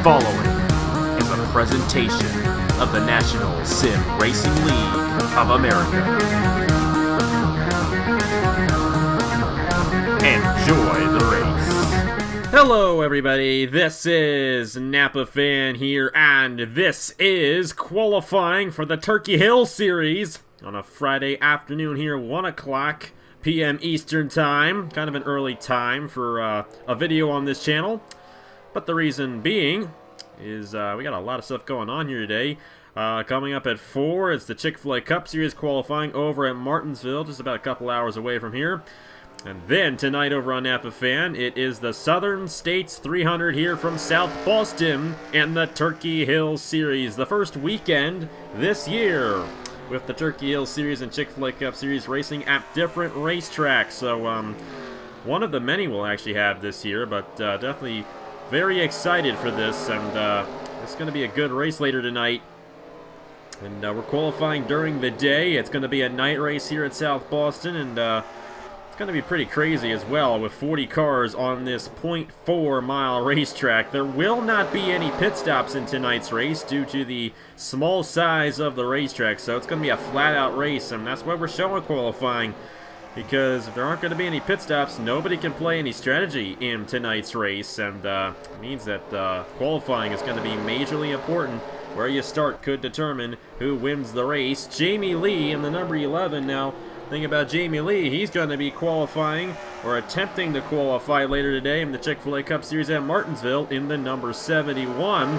following is a presentation of the National Sim Racing League of America. Enjoy the race. Hello everybody, this is Napa Fan here, and this is qualifying for the Turkey Hill Series on a Friday afternoon here, 1 o'clock p.m. Eastern Time. Kind of an early time for a video on this channel. But the reason being is we got a lot of stuff going on here today. Coming up at 4, it's the Chick-fil-A Cup Series qualifying over at Martinsville, just about a couple hours away from here. And then tonight over on Napa Fan, it is the Southern States 300 here from South Boston and the Turkey Hill Series. The first weekend this year with the Turkey Hill Series and Chick-fil-A Cup Series racing at different racetracks. So one of the many we'll actually have this year, but definitely very excited for this, and it's going to be a good race later tonight. And we're qualifying during the day. It's going to be a night race here at South Boston, and it's going to be pretty crazy as well with 40 cars on this 0.4 mile racetrack. There will not be any pit stops in tonight's race due to the small size of the racetrack, so it's going to be a flat out race, and that's why we're showing qualifying. Because if there aren't going to be any pit stops, nobody can play any strategy in tonight's race, and it means that qualifying is going to be majorly important. Where you start could determine who wins the race. Jamie Lee in the number 11. Now, thing about Jamie Lee, he's going to be qualifying or attempting to qualify later today in the Chick-fil-A Cup Series at Martinsville in the number 71.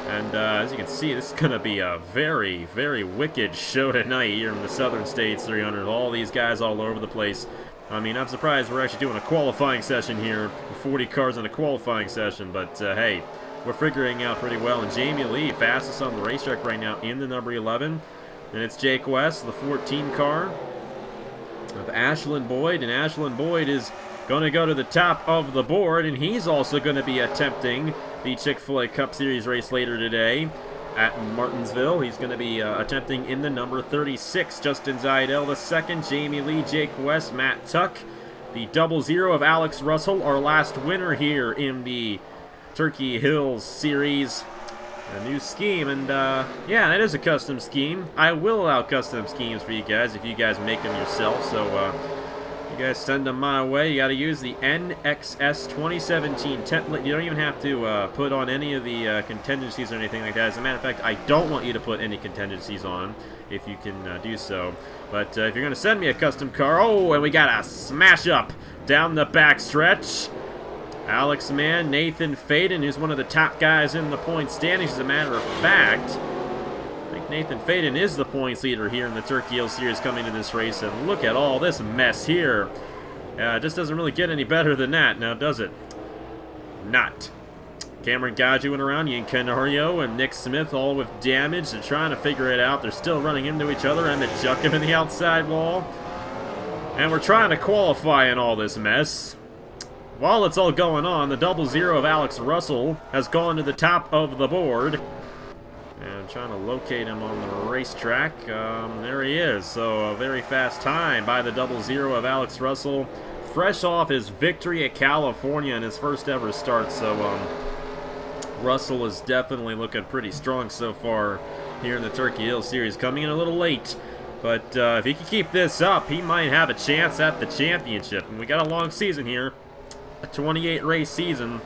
And as you can see, this is going to be a very, very wicked show tonight here in the Southern States 300. All these guys all over the place. I mean, I'm surprised we're actually doing a qualifying session here. 40 cars in a qualifying session, but hey, we're figuring out pretty well. And Jamie Lee, fastest on the racetrack right now in the number 11. And it's Jake West, the 14 car of Ashlyn Boyd. And Ashlyn Boyd is going to go to the top of the board, and he's also going to be attempting the Chick-fil-A Cup Series race later today at Martinsville. He's going to be attempting in the number 36. Justin Zidell the second, Jamie Lee, Jake West, Matt Tuck, the 00 of Alex Russell, our last winner here in the Turkey Hills Series. A new scheme, and yeah, that is a custom scheme. I will allow custom schemes for you guys if you guys make them yourself, so you guys send them my way. You got to use the NXS 2017 template. You don't even have to put on any of the contingencies or anything like that. As a matter of fact, I don't want you to put any contingencies on if you can do so. But if you're going to send me a custom car, oh, and we got a smash up down the back stretch. Alex Mann, Nathan Faden, who's one of the top guys in the point standings. As a matter of fact, I think Nathan Faden is the points leader here in the Turkey Hill Series coming to this race. And look at all this mess here. It just doesn't really get any better than that, now does it? Not. Cameron Gaju went around, Ian Canario and Nick Smith all with damage. They're trying to figure it out. They're still running into each other. Emmett Juckham in the outside wall. And we're trying to qualify in all this mess. While it's all going on, the 00 of Alex Russell has gone to the top of the board. And I'm trying to locate him on the racetrack. There he is. So a very fast time by the 00 of Alex Russell. Fresh off his victory at California in his first ever start. So Russell is definitely looking pretty strong so far here in the Turkey Hill Series. Coming in a little late. But if he can keep this up, he might have a chance at the championship. And we got a long season here. A 28 race season,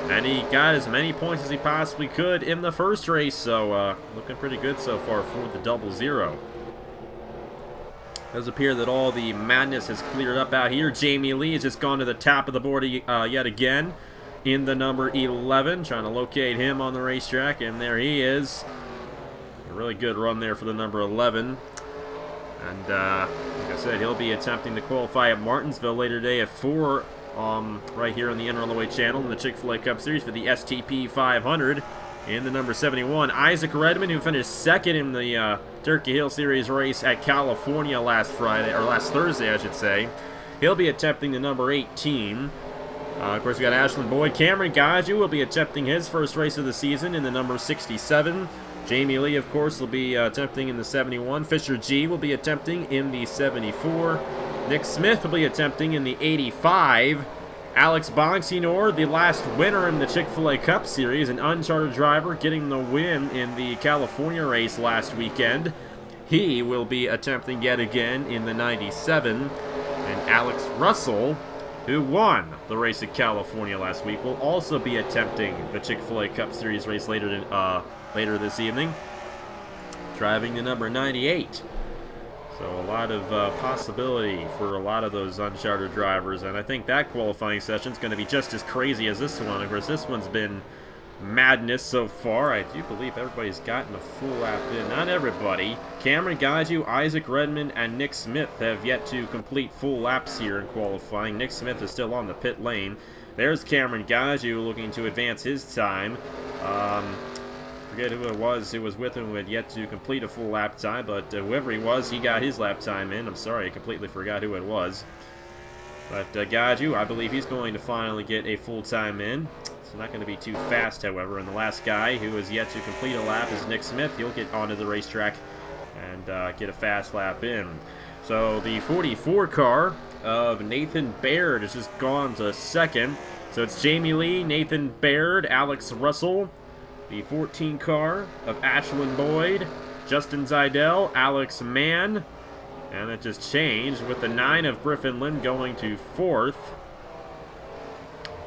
and he got as many points as he possibly could in the first race, so looking pretty good so far for the 00. It does appear that all the madness has cleared up out here. Jamie Lee has just gone to the top of the board yet again in the number 11, trying to locate him on the racetrack, and there he is. A really good run there for the number 11. And like I said, he'll be attempting to qualify at Martinsville later today at 4. Right here on the NRLOA channel in the Chick-fil-A Cup Series for the STP 500 in the number 71. Isaac Redmond, who finished second in the Turkey Hill Series race at California last Thursday, I should say. He'll be attempting the number 18. Of course, we got Ashlyn Boyd. Cameron Gaju will be attempting his first race of the season in the number 67. Jamie Lee, of course, will be attempting in the 71. Fisher G will be attempting in the 74. Nick Smith will be attempting in the 85. Alex Bonsignor, the last winner in the Chick-fil-A Cup Series, an uncharted driver getting the win in the California race last weekend. He will be attempting yet again in the 97. And Alex Russell, who won the race at California last week, will also be attempting the Chick-fil-A Cup Series race later this evening, driving the number 98. So a lot of possibility for a lot of those uncharted drivers, and I think that qualifying session is going to be just as crazy as this one. Of course, this one's been madness so far. I do believe everybody's gotten a full lap in. Not everybody. Cameron Gaju, Isaac Redmond, and Nick Smith have yet to complete full laps here in qualifying. Nick Smith is still on the pit lane. There's Cameron Gaju looking to advance his time. Forget who it was who was with him who had yet to complete a full lap time, but whoever he was, he got his lap time in. I'm sorry, I completely forgot who it was. But Gaju, I believe he's going to finally get a full time in. It's not going to be too fast, however. And the last guy who has yet to complete a lap is Nick Smith. He'll get onto the racetrack and get a fast lap in. So the 44 car of Nathan Baird has just gone to second. So it's Jamie Lee, Nathan Baird, Alex Russell. The 14 car of Ashlyn Boyd, Justin Zidell, Alex Mann, and it just changed with the 9 of Griffin Lynn going to 4th.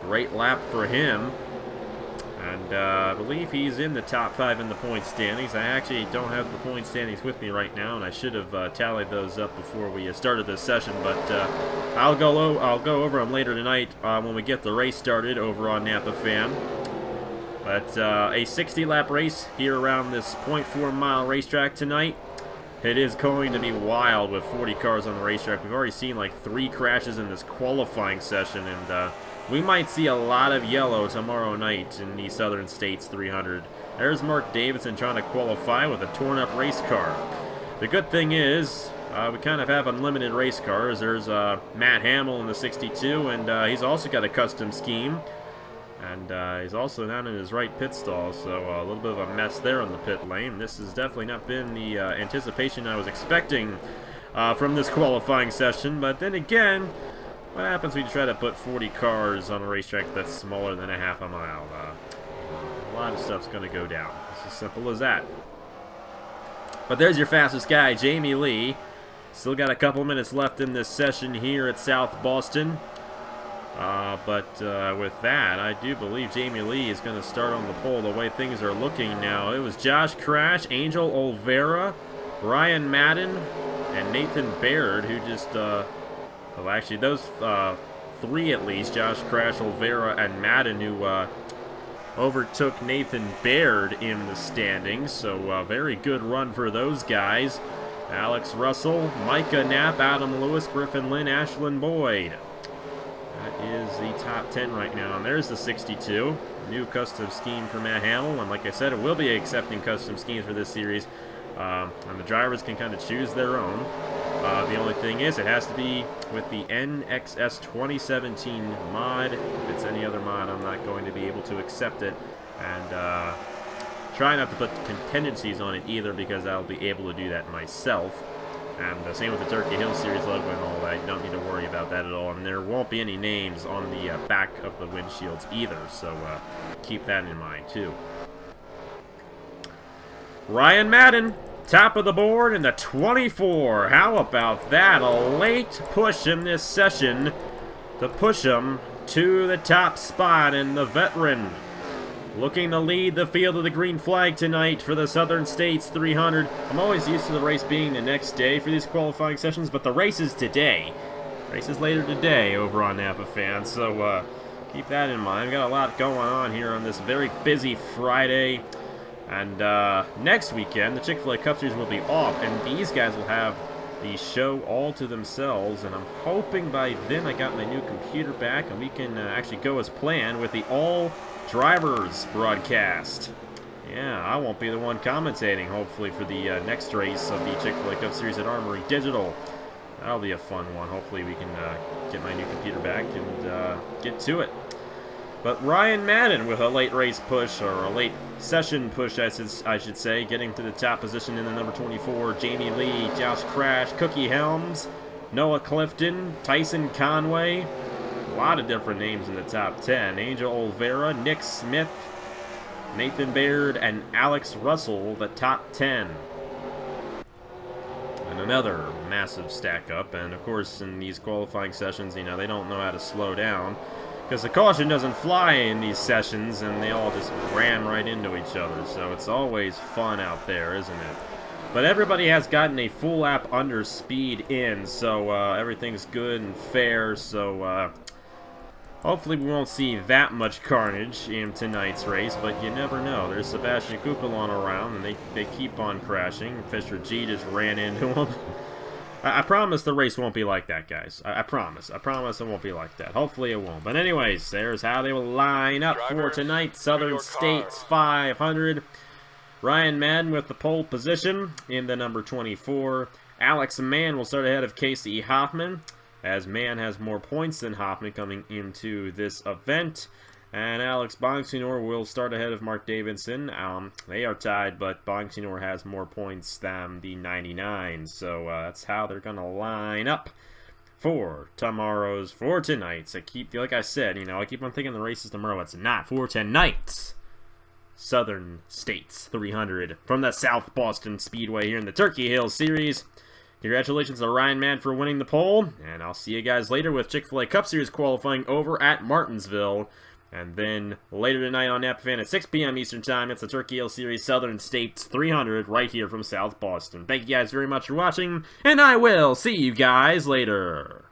Great lap for him, and I believe he's in the top 5 in the point standings. I actually don't have the point standings with me right now, and I should have tallied those up before we started this session, but I'll go over them later tonight when we get the race started over on Napa Fan. But a 60-lap race here around this 0.4-mile racetrack tonight. It is going to be wild with 40 cars on the racetrack. We've already seen like 3 crashes in this qualifying session, and we might see a lot of yellow tomorrow night in the Southern States 300. There's Mark Davidson trying to qualify with a torn-up race car. The good thing is we kind of have unlimited race cars. There's Matt Hamill in the 62, and he's also got a custom scheme. And he's also down in his right pit stall, so a little bit of a mess there on the pit lane. This has definitely not been the anticipation I was expecting from this qualifying session. But then again, what happens when you try to put 40 cars on a racetrack that's smaller than a half a mile? A lot of stuff's going to go down. It's as simple as that. But there's your fastest guy, Jamie Lee. Still got a couple minutes left in this session here at South Boston. But with that, I do believe Jamie Lee is going to start on the pole the way things are looking now. It was Josh Crash, Angel Olvera, Ryan Madden, and Nathan Baird who just, well actually those 3 at least, Josh Crash, Olvera, and Madden, who overtook Nathan Baird in the standings. So very good run for those guys. Alex Russell, Micah Knapp, Adam Lewis, Griffin Lynn, Ashlyn Boyd. That is the top 10 right now. And there's the 62. New custom scheme for Matt Hamill. And like I said, it will be accepting custom schemes for this series. And the drivers can kind of choose their own. The only thing is, it has to be with the NXS 2017 mod. If it's any other mod, I'm not going to be able to accept it. And try not to put contingencies on it either, because I'll be able to do that myself. And same with the Turkey Hill Series logo and all that. You don't need to worry about that at all. And there won't be any names on the back of the windshields either, so keep that in mind too. Ryan Madden, top of the board in the 24. How about that? A late push in this session to push him to the top spot, in the veteran looking to lead the field of the green flag tonight for the Southern States 300. I'm always used to the race being the next day for these qualifying sessions, but the race is today. Race is later today over on Napa Fans, so keep that in mind. We've got a lot going on here on this very busy Friday. And next weekend, the Chick-fil-A Cup Series will be off, and these guys will have the show all to themselves. And I'm hoping by then I got my new computer back, and we can actually go as planned with the all-drivers broadcast. Yeah, I won't be the one commentating, hopefully, for the next race of the Chick-fil-A Cup Series at Armory Digital. That'll be a fun one. Hopefully we can get my new computer back and get to it. But Ryan Madden with a late race push, or a late session push, I should say, getting to the top position in the number 24. Jamie Lee, Josh Crash, Cookie Helms, Noah Clifton, Tyson Conway, A lot of different names in the top 10. Angel Oliveira, Nick Smith, Nathan Baird, and Alex Russell, the top 10. And another massive stack up. And of course, in these qualifying sessions, you know, they don't know how to slow down, because the caution doesn't fly in these sessions, and they all just ram right into each other. So it's always fun out there, isn't it? But everybody has gotten a full lap under speed in, so everything's good and fair. So hopefully we won't see that much carnage in tonight's race, but you never know. There's Sebastian Kukulon around, and they keep on crashing. Fisher G just ran into him. I promise the race won't be like that, guys. I promise. I promise it won't be like that. Hopefully it won't. But anyways, there's how they will line up for tonight. Southern States 500. Ryan Madden with the pole position in the number 24. Alex Mann will start ahead of Casey Hoffman, as Mann has more points than Hoffman coming into this event. And Alex Bongsinor will start ahead of Mark Davidson. They are tied, but Bongsinor has more points than the 99. So that's how they're going to line up for tonight's. Like I said, you know, I keep on thinking the race is tomorrow. It's not. For tonight's Southern States 300 from the South Boston Speedway here in the Turkey Hill Series. Congratulations to Ryan Mann for winning the pole, and I'll see you guys later with Chick-fil-A Cup Series qualifying over at Martinsville. And then later tonight on NAPFan at 6 p.m. Eastern Time, it's the Turkey Hill Series Southern States 300 right here from South Boston. Thank you guys very much for watching, and I will see you guys later.